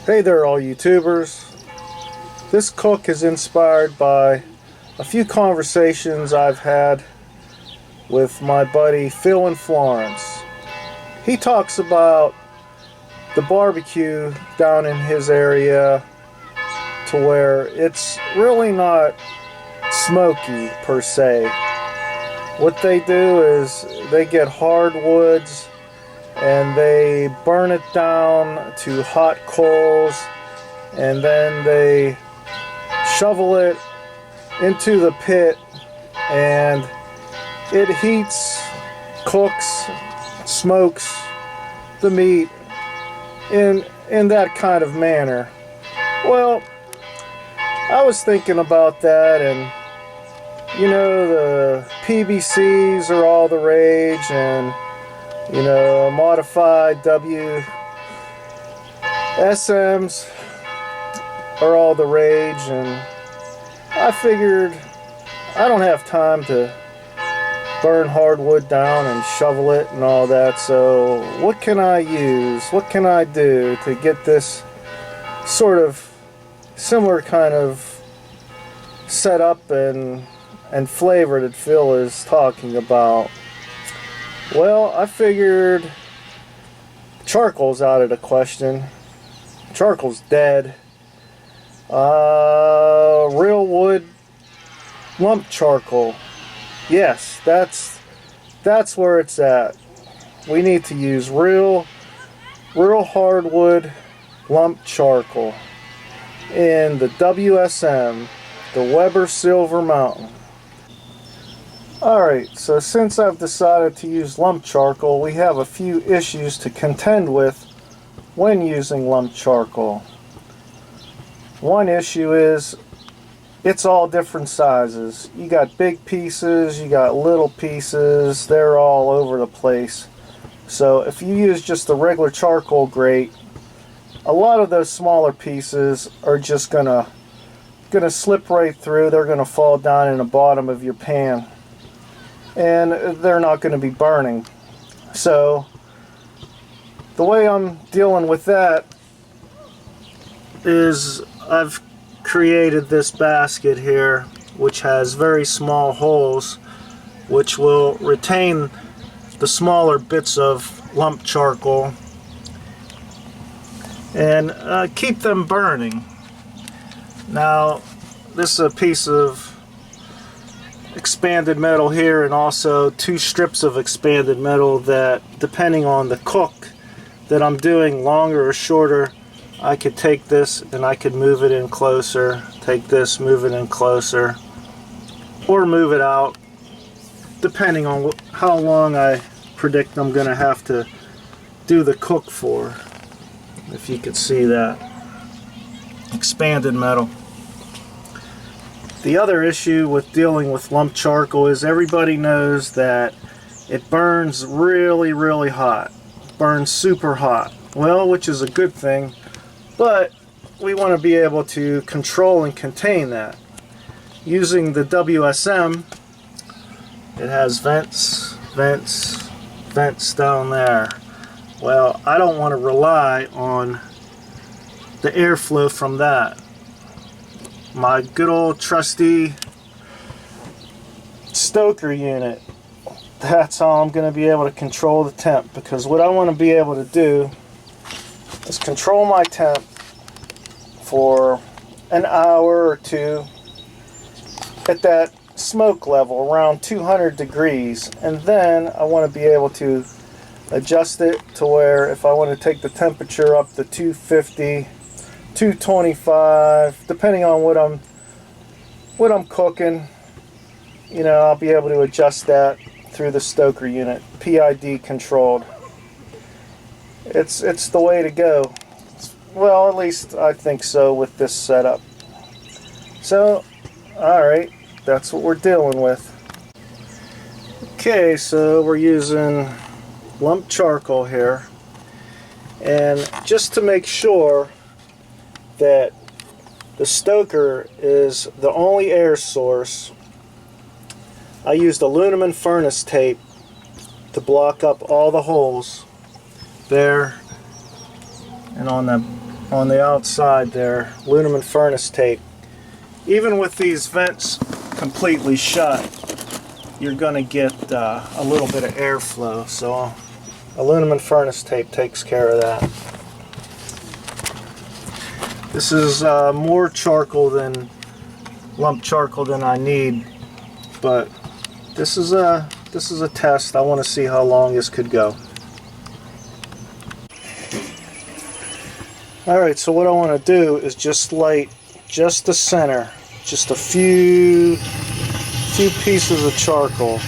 Hey there all YouTubers. This cook is inspired by a few conversations I've had with my buddy Phil in Florence. He talks about the barbecue down in his area to where it's really not smoky per se. What they do is they get hardwoods and they burn it down to hot coals, and then they shovel it into the pit, and it heats, cooks, smokes the meat in that kind of manner. Well, I was thinking about that, and you know, the PBCs are all the rage, and you know, modified WSMs are all the rage, and I figured I don't have time to burn hardwood down and shovel it and all that, so what can I use? What can I do to get this sort of similar kind of setup and flavor that Phil is talking about? Well, I figured charcoal's out of the question. Charcoal's dead. Real wood lump charcoal. Yes, that's where it's at. We need to use real hardwood lump charcoal in the WSM, the Weber Silver Mountain. Alright, so since I've decided to use lump charcoal, we have a few issues to contend with when using lump charcoal. One issue is it's all different sizes. You got big pieces, you got little pieces, they're all over the place. So if you use just the regular charcoal grate, a lot of those smaller pieces are just gonna slip right through. They're gonna fall down in the bottom of your pan, and they're not going to be burning. So the way I'm dealing with that is I've created this basket here which has very small holes which will retain the smaller bits of lump charcoal and keep them burning. Now this is a piece of expanded metal here, and also two strips of expanded metal that, depending on the cook that I'm doing, longer or shorter, I could take this and I could move it in closer, take this, move it in closer, or move it out, depending on how long I predict I'm going to have to do the cook for. If you could see that. Expanded metal. The other issue with dealing with lump charcoal is everybody knows that it burns really hot. Burns super hot. Well, which is a good thing, but we want to be able to control and contain that. Using the WSM, it has vents down there. Well, I don't want to rely on the airflow from that. My good old trusty stoker unit, that's how I'm going to be able to control the temp, because what I want to be able to do is control my temp for an hour or two at that smoke level around 200 degrees, and then I want to be able to adjust it to where if I want to take the temperature up to 250, 225, depending on what I'm cooking, you know, I'll be able to adjust that through the stoker unit, PID controlled. It's the way to go. Well, at least I think so with this setup. So, alright, that's what we're dealing with. Okay, so we're using lump charcoal here, and just to make sure that the stoker is the only air source, I used aluminum furnace tape to block up all the holes there and on the on the outside there, aluminum furnace tape. Even with these vents completely shut, you're going to get a little bit of airflow, so aluminum furnace tape takes care of that. This is more charcoal than lump charcoal than I need, but this is a test. I want to see how long this could go. Alright, so what I want to do is just light just the center, just a few pieces of charcoal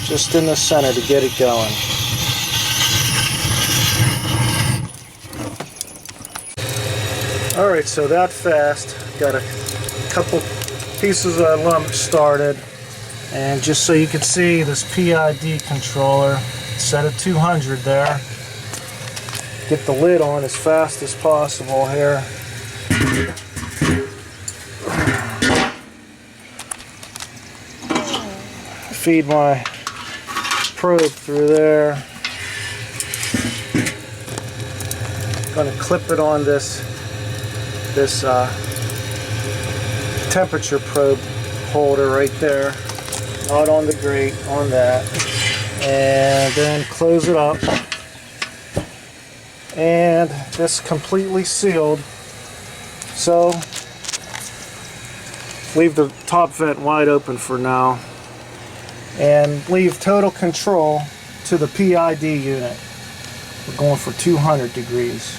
just in the center to get it going. Alright, so that fast, got a couple pieces of lump started, and just so you can see, this PID controller set at 200 there. Get the lid on as fast as possible here. Feed my probe through there. Going to clip it on this temperature probe holder right there, not on the grate, on that, and then close it up, and this completely sealed. So leave the top vent wide open for now and leave total control to the PID unit. We're going for 200 degrees.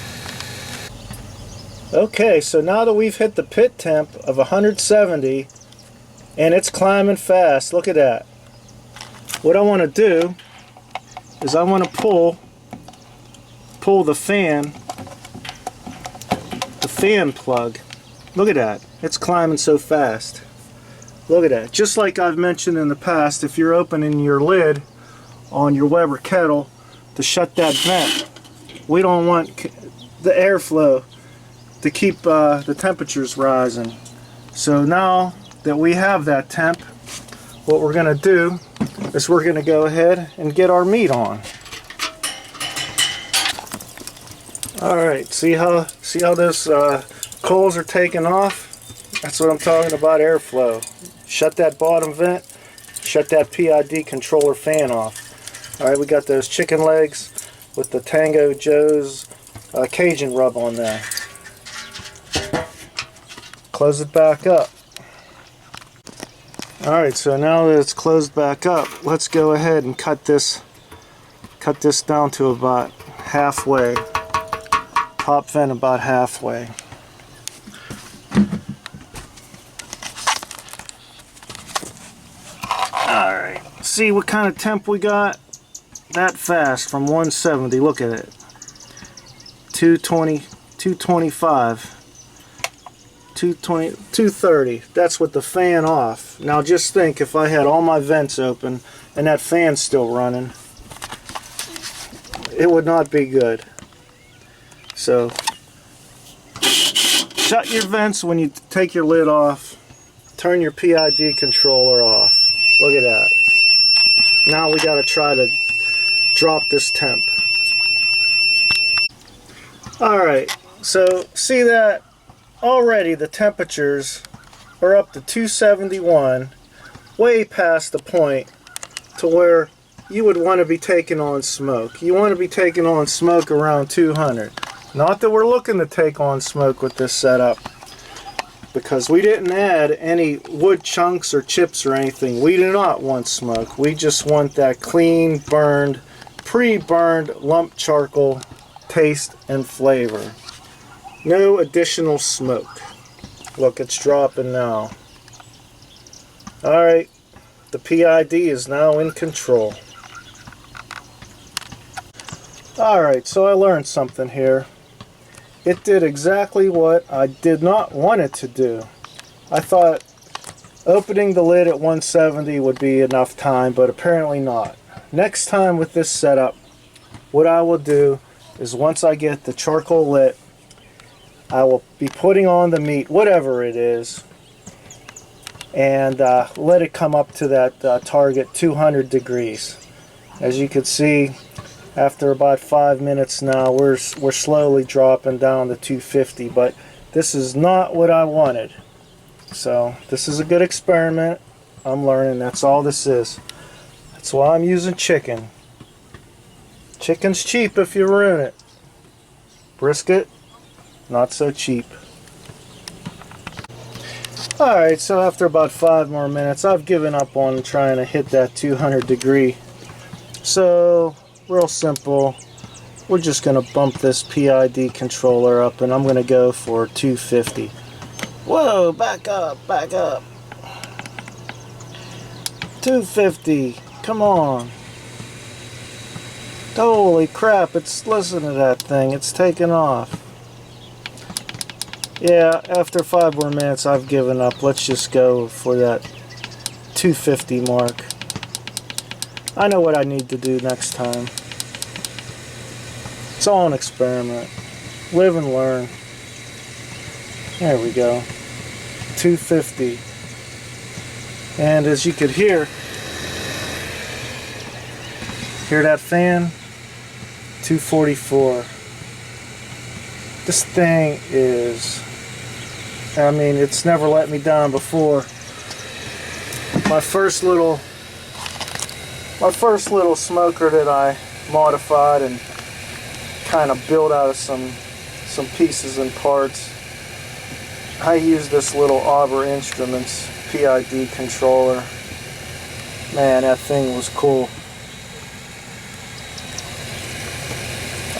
Okay, so now that we've hit the pit temp of 170 and it's climbing fast, look at that. What I want to do is I want to pull the fan plug. Look at that. It's climbing so fast. Look at that. Just like I've mentioned in the past, if you're opening your lid on your Weber kettle to shut that vent, we don't want the airflow to keep the temperatures rising. So now that we have that temp, what we're going to do is we're going to go ahead and get our meat on. Alright, see how those coals are taking off? That's what I'm talking about, airflow. Shut that bottom vent, shut that PID controller fan off. Alright, we got those chicken legs with the Tango Joe's Cajun rub on there. Close it back up. Alright, so now that it's closed back up, let's go ahead and cut this down to about halfway. Top vent about halfway. Alright, see what kind of temp we got? That fast from 170, look at it. 220, 225. 220, 230. That's with the fan off. Now just think, if I had all my vents open and that fan's still running, it would not be good. So shut your vents when you take your lid off. Turn your PID controller off. Look at that. Now we got to try to drop this temp. Alright, so see that? Already the temperatures are up to 271, way past the point to where you would want to be taking on smoke. You want to be taking on smoke around 200. Not that we're looking to take on smoke with this setup, because we didn't add any wood chunks or chips or anything. We do not want smoke. We just want that clean, burned, pre-burned lump charcoal taste and flavor. No additional smoke. Look, it's dropping now. Alright, the PID is now in control. Alright, so I learned something here. It did exactly what I did not want it to do. I thought opening the lid at 170 would be enough time, but apparently not. Next time with this setup, what I will do is once I get the charcoal lit, I will be putting on the meat, whatever it is, and let it come up to that target 200 degrees. As you can see, After about 5 minutes now, we're slowly dropping down to 250, but this is not what I wanted. So this is a good experiment. I'm learning, that's all this is. That's why I'm using chicken. Chicken's cheap if you ruin it. Brisket, not so cheap. Alright, so after about 5 more minutes, I've given up on trying to hit that 200 degree. So, real simple. We're just going to bump this PID controller up, and I'm going to go for 250. Whoa, back up, back up. 250, come on. Holy crap, listen to that thing, it's taking off. Yeah, after 5 more minutes I've given up. Let's just go for that 250 mark. I know what I need to do next time. It's all an experiment. Live and learn. There we go. 250. And as you could hear that fan? 244. This thing is, I mean, it's never let me down before. My first little smoker that I modified and kind of built out of some pieces and parts. I used this little Arbor Instruments PID controller. Man, that thing was cool.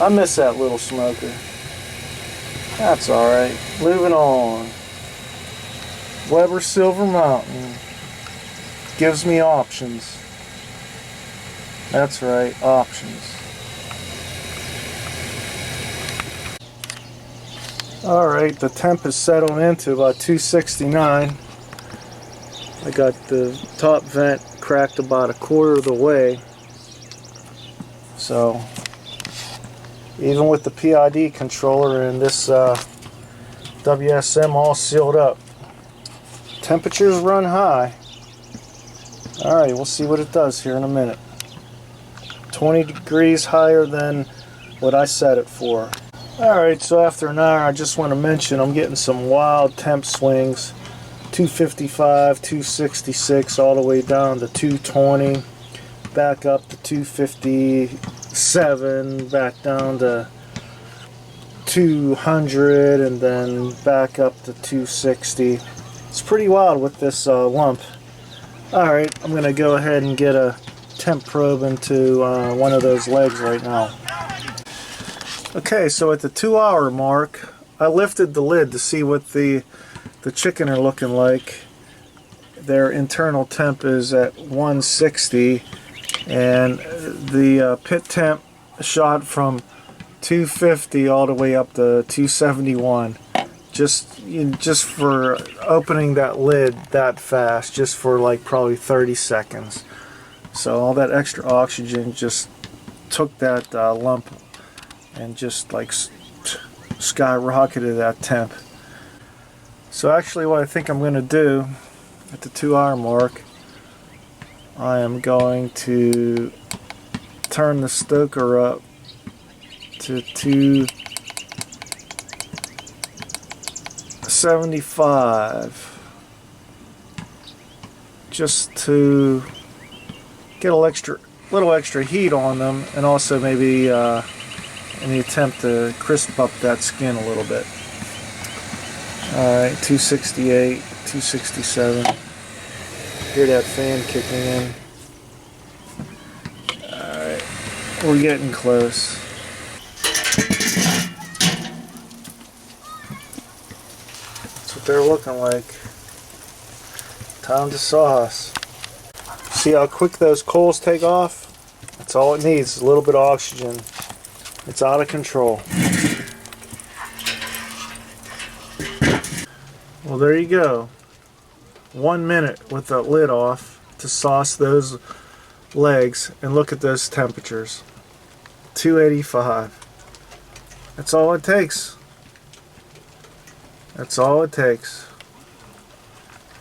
I miss that little smoker. That's alright. Moving on. Weber Silver Mountain gives me options. That's right, options. Alright, the temp is settled into about 269. I got the top vent cracked about 1/4 of the way. So, even with the PID controller and this WSM all sealed up, temperatures run high. Alright, we'll see what it does here in a minute. 20 degrees higher than what I set it for. Alright, so after an hour, I just want to mention I'm getting some wild temp swings. 255, 266, all the way down to 220, back up to 257, back down to 200, and then back up to 260. It's pretty wild with this lump. Alright, I'm going to go ahead and get a temp probe into one of those legs right now. Okay, so at the 2-hour mark, I lifted the lid to see what the chicken are looking like. Their internal temp is at 160, and the pit temp shot from 250 all the way up to 271. Just for opening that lid that fast, just for like probably 30 seconds. So all that extra oxygen just took that lump and just like skyrocketed that temp. So actually what I think I'm going to do at the 2-hour mark, I am going to turn the stoker up to 275 just to get a little extra heat on them, and also maybe in the attempt to crisp up that skin a little bit. Alright, 268, 267. Hear that fan kicking in. Alright, we're getting close. That's what they're looking like. Time to sauce. See how quick those coals take off? That's all it needs, is a little bit of oxygen. It's out of control. Well, there you go. 1 minute with the lid off to sauce those legs, and look at those temperatures. 285. That's all it takes. That's all it takes.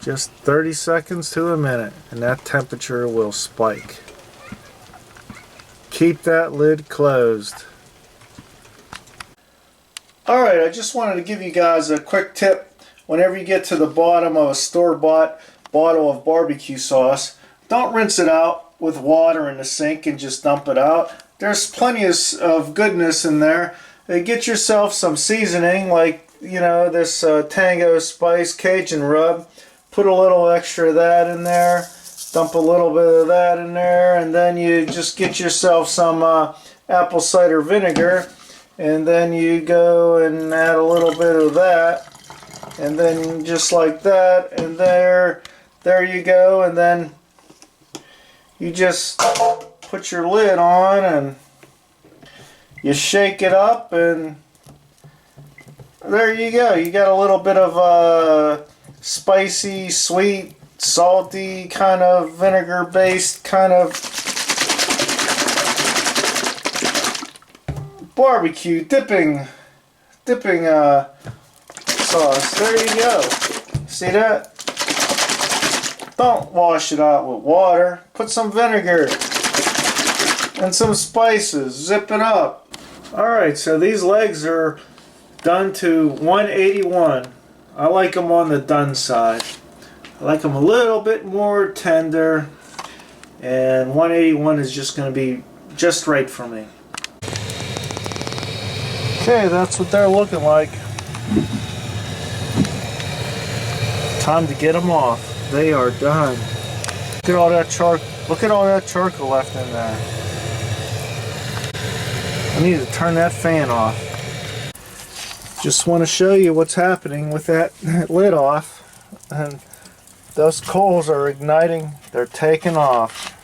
Just 30 seconds to a minute, and that temperature will spike. keep that lid closed. Alright, I just wanted to give you guys a quick tip. Whenever you get to the bottom of a store-bought bottle of barbecue sauce, don't rinse it out with water in the sink and just dump it out. There's plenty of goodness in there. Get yourself some seasoning, like, you know, this Tango spice Cajun rub. Put a little extra of that in there. Dump a little bit of that in there, and then you just get yourself some apple cider vinegar, and then you go and add a little bit of that, and then just like that, and there you go, and then you just put your lid on and you shake it up, and there you go. You got a little bit of spicy, sweet, salty, kind of vinegar based kind of barbecue dipping sauce. There you go. See that? Don't wash it out with water. Put some vinegar and some spices. Zip it up. Alright, so these legs are done to 181. I like them on the done side. I like them a little bit more tender, and 181 is just going to be just right for me. Okay, that's what they're looking like. Time to get them off. They are done. Look at all that charcoal left in there. I need to turn that fan off. Just want to show you what's happening with that lid off. And those coals are igniting. They're taking off.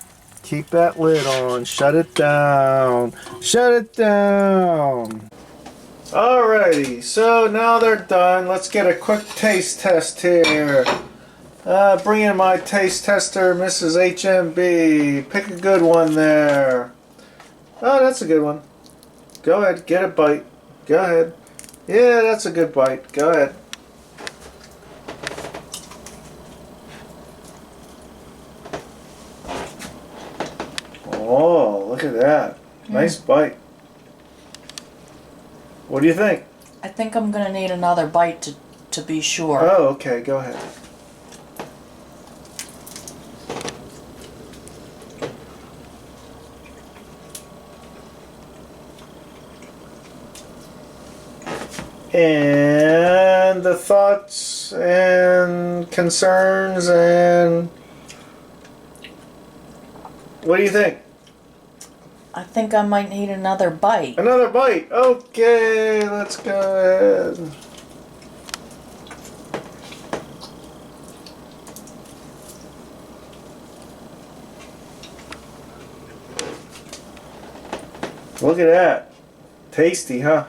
Keep that lid on. Shut it down. Shut it down. Alrighty, so now they're done. Let's get a quick taste test here. Bring in my taste tester, Mrs. HMB. Pick a good one there. Oh, that's a good one. Go ahead, get a bite. Go ahead. Yeah, that's a good bite. Go ahead. Oh, look at that. Nice bite. What do you think? I think I'm going to need another bite to be sure. Oh, okay. Go ahead. And the thoughts and concerns, and what do you think? I think I might need another bite. Another bite. Okay, let's go ahead. Look at that. Tasty, huh?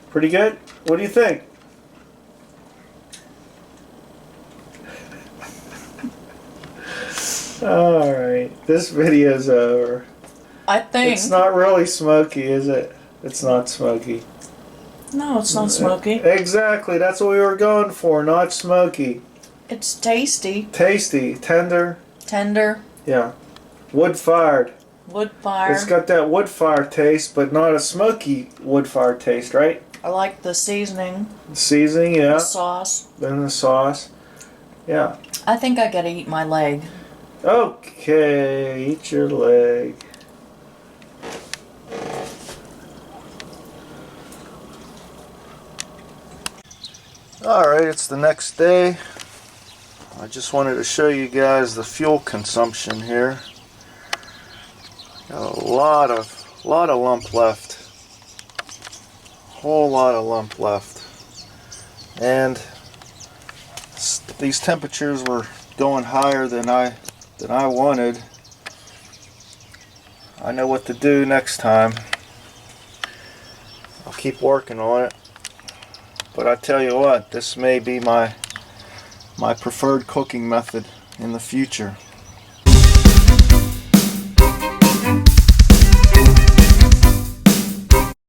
Pretty good? What do you think? Alright, this video's over. I think. It's not really smoky, is it? It's not smoky. No, it's not smoky. Exactly, that's what we were going for, not smoky. It's tasty. Tasty, tender. Tender. Yeah. Wood fired. Wood fire. It's got that wood fire taste, but not a smoky wood fire taste, right? I like the seasoning. Seasoning, yeah. The sauce. Then the sauce. Yeah. I think I gotta eat my leg. Okay, eat your leg. Alright, it's the next day. I just wanted to show you guys the fuel consumption here. Got a lot of lump left. Whole lot of lump left. And these temperatures were going higher than I wanted. I know what to do next time. I'll keep working on it. But I tell you what, this may be my preferred cooking method in the future.